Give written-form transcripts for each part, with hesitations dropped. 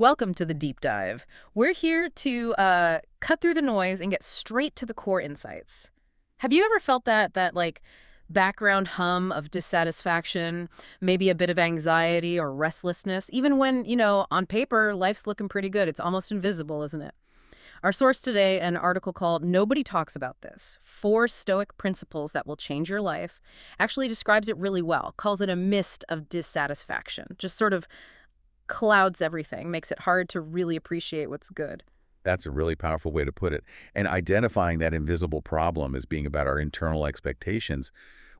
Welcome to the deep dive. We're here to cut through the noise and get straight to the core insights. Have you ever felt that like background hum of dissatisfaction, maybe a bit of anxiety or restlessness, even when, on paper, life's looking pretty good. It's almost invisible, isn't it? Our source today, an article called Nobody Talks About This, 4 Stoic Principles That Will Change Your Life, actually describes it really well, calls it a mist of dissatisfaction, just sort of clouds everything, makes it hard to really appreciate what's good. That's a really powerful way to put it. And identifying that invisible problem as being about our internal expectations,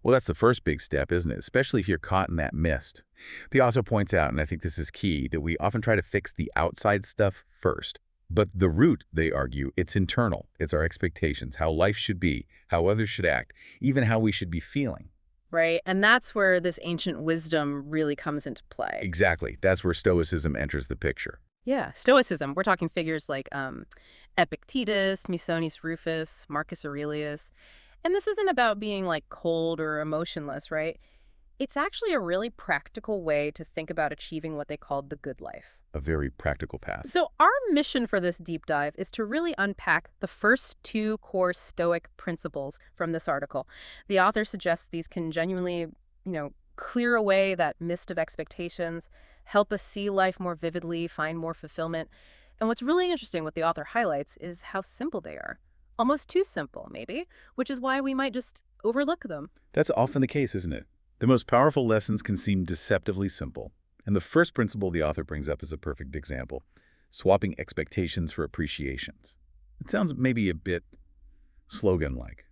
well, that's the first big step, isn't it? Especially if you're caught in that mist. The author points out, and I think this is key, that we often try to fix the outside stuff first. But the root, they argue, it's internal. It's our expectations, how life should be, how others should act, even how we should be feeling. Right? And that's where this ancient wisdom really comes into play. Exactly. That's where Stoicism enters the picture. Yeah, Stoicism. We're talking figures like Epictetus, Musonius Rufus, Marcus Aurelius. And this isn't about being like cold or emotionless, right? It's actually a really practical way to think about achieving what they called the good life. A very practical path. So our mission for this deep dive is to really unpack the first 2 core Stoic principles from this article. The author suggests these can genuinely, clear away that mist of expectations, help us see life more vividly, find more fulfillment. And what's really interesting, what the author highlights, is how simple they are. Almost too simple, maybe, which is why we might just overlook them. That's often the case, isn't it? The most powerful lessons can seem deceptively simple. And the first principle the author brings up is a perfect example, swapping expectations for appreciations. It sounds maybe a bit slogan-like,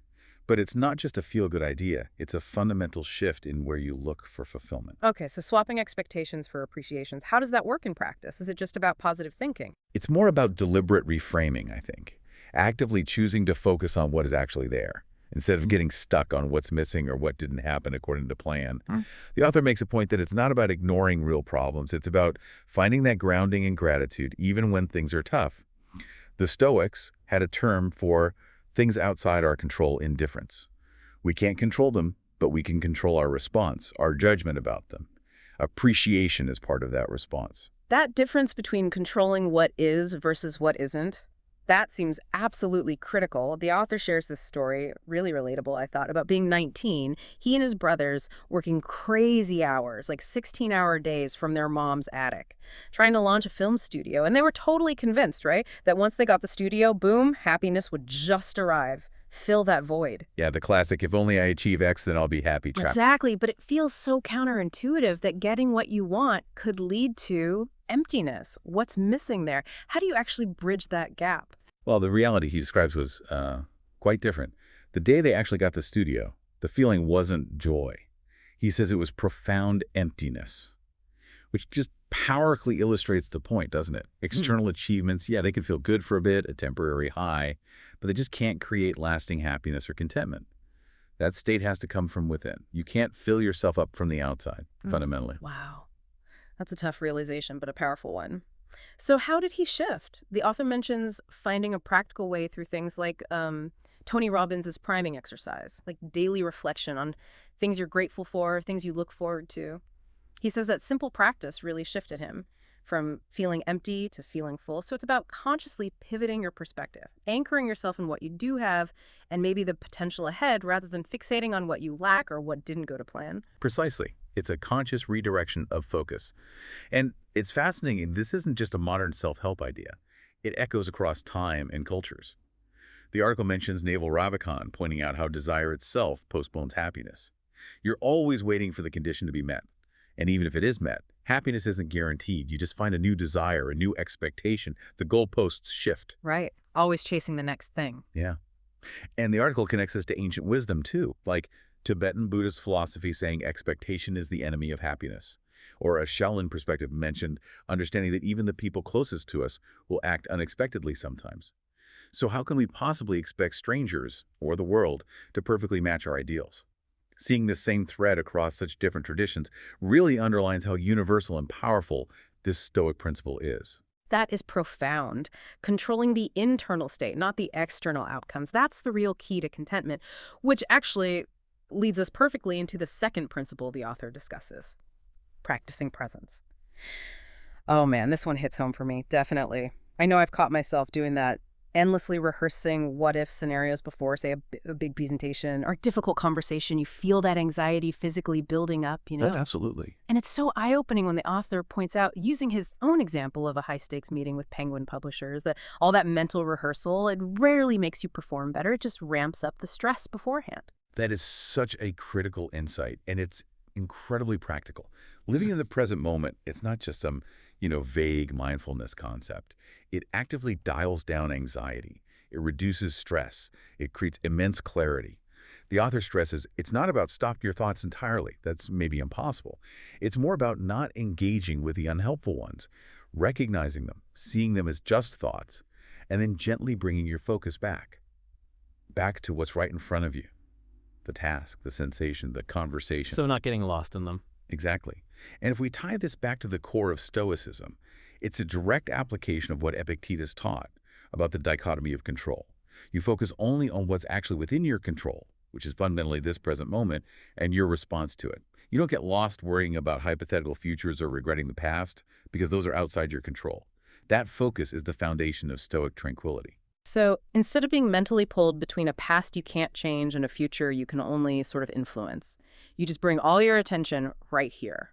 but it's not just a feel-good idea. It's a fundamental shift in where you look for fulfillment. Okay, so swapping expectations for appreciations. How does that work in practice? Is it just about positive thinking? It's more about deliberate reframing, I think, actively choosing to focus on what is actually there, instead of getting stuck on what's missing or what didn't happen according to plan. The author makes a point that it's not about ignoring real problems. It's about finding that grounding in gratitude, even when things are tough. The Stoics had a term for things outside our control: indifference. We can't control them, but we can control our response, our judgment about them. Appreciation is part of that response. That difference between controlling what is versus what isn't, that seems absolutely critical. The author shares this story, really relatable, I thought, about being 19. He and his brothers working crazy hours, like 16-hour days from their mom's attic, trying to launch a film studio. And they were totally convinced, right, that once they got the studio, boom, happiness would just arrive, fill that void. Yeah, the classic, if only I achieve X, then I'll be happy trap. Exactly, but it feels so counterintuitive that getting what you want could lead to emptiness. What's missing there? How do you actually bridge that gap? Well, the reality he describes was quite different. The day they actually got the studio, the feeling wasn't joy. He says it was profound emptiness, which just powerfully illustrates the point, doesn't it? External achievements, yeah, they can feel good for a bit, a temporary high, but they just can't create lasting happiness or contentment. That state has to come from within. You can't fill yourself up from the outside, fundamentally. Wow. That's a tough realization, but a powerful one. So how did he shift? The author mentions finding a practical way through things like Tony Robbins' priming exercise, like daily reflection on things you're grateful for, things you look forward to. He says that simple practice really shifted him from feeling empty to feeling full. So it's about consciously pivoting your perspective, anchoring yourself in what you do have and maybe the potential ahead rather than fixating on what you lack or what didn't go to plan. Precisely. It's a conscious redirection of focus. And it's fascinating, this isn't just a modern self-help idea. It echoes across time and cultures. The article mentions Naval Ravikant, pointing out how desire itself postpones happiness. You're always waiting for the condition to be met. And even if it is met, happiness isn't guaranteed. You just find a new desire, a new expectation. The goalposts shift. Right. Always chasing the next thing. Yeah. And the article connects us to ancient wisdom, too, like Tibetan Buddhist philosophy saying expectation is the enemy of happiness. Or a Shaolin perspective mentioned understanding that even the people closest to us will act unexpectedly sometimes. So how can we possibly expect strangers, or the world, to perfectly match our ideals? Seeing this same thread across such different traditions really underlines how universal and powerful this Stoic principle is. That is profound. Controlling the internal state, not the external outcomes. That's the real key to contentment, which actually leads us perfectly into the second principle the author discusses: practicing presence. Oh man, this one hits home for me, definitely. I know I've caught myself doing that, endlessly rehearsing what if scenarios before, say, a big presentation or difficult conversation. You feel that anxiety physically building up, you That's know? absolutely. And it's so eye-opening when the author points out, using his own example of a high-stakes meeting with Penguin publishers, that all that mental rehearsal, it rarely makes you perform better. It just ramps up the stress beforehand. That is such a critical insight, and it's incredibly practical. Living in the present moment, it's not just some, vague mindfulness concept. It actively dials down anxiety. It reduces stress. It creates immense clarity. The author stresses it's not about stopping your thoughts entirely. That's maybe impossible. It's more about not engaging with the unhelpful ones, recognizing them, seeing them as just thoughts, and then gently bringing your focus back to what's right in front of you. The task, the sensation, the conversation. So not getting lost in them. Exactly. And if we tie this back to the core of Stoicism, it's a direct application of what Epictetus taught about the dichotomy of control. You focus only on what's actually within your control, which is fundamentally this present moment, and your response to it. You don't get lost worrying about hypothetical futures or regretting the past, because those are outside your control. That focus is the foundation of Stoic tranquility. So instead of being mentally pulled between a past you can't change and a future you can only sort of influence, you just bring all your attention right here,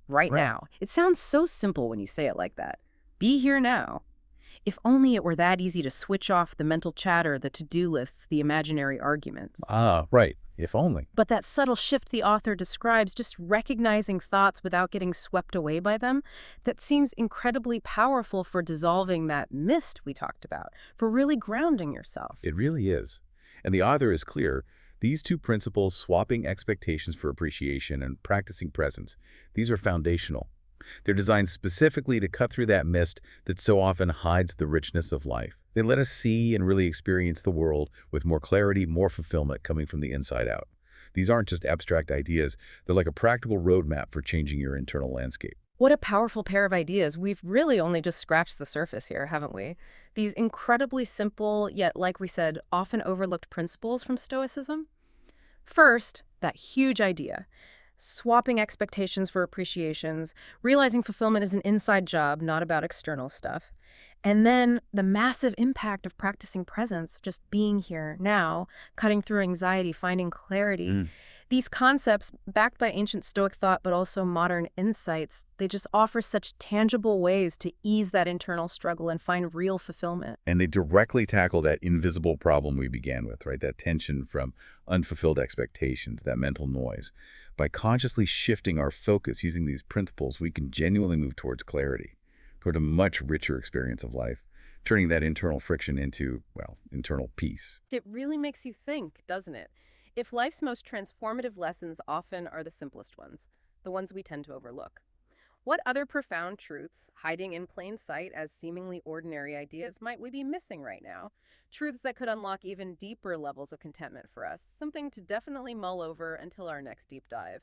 right Right. now. It sounds so simple when you say it like that. Be here now. If only it were that easy to switch off the mental chatter, the to-do lists, the imaginary arguments. Ah, right. If only. But that subtle shift the author describes, just recognizing thoughts without getting swept away by them, that seems incredibly powerful for dissolving that mist we talked about, for really grounding yourself. It really is. And the author is clear. These two principles, swapping expectations for appreciation and practicing presence, these are foundational. They're designed specifically to cut through that mist that so often hides the richness of life. They let us see and really experience the world with more clarity, more fulfillment coming from the inside out. These aren't just abstract ideas. They're like a practical roadmap for changing your internal landscape. What a powerful pair of ideas. We've really only just scratched the surface here, haven't we? These incredibly simple, yet, like we said, often overlooked principles from Stoicism. First, that huge idea. Swapping expectations for appreciations, realizing fulfillment is an inside job, not about external stuff. And then the massive impact of practicing presence, just being here now, cutting through anxiety, finding clarity. Mm. These concepts, backed by ancient Stoic thought but also modern insights, they just offer such tangible ways to ease that internal struggle and find real fulfillment. And they directly tackle that invisible problem we began with, right? That tension from unfulfilled expectations, that mental noise. By consciously shifting our focus using these principles, we can genuinely move towards clarity, toward a much richer experience of life, turning that internal friction into, well, internal peace. It really makes you think, doesn't it? If life's most transformative lessons often are the simplest ones, the ones we tend to overlook. What other profound truths, hiding in plain sight as seemingly ordinary ideas, might we be missing right now? Truths that could unlock even deeper levels of contentment for us, something to definitely mull over until our next deep dive.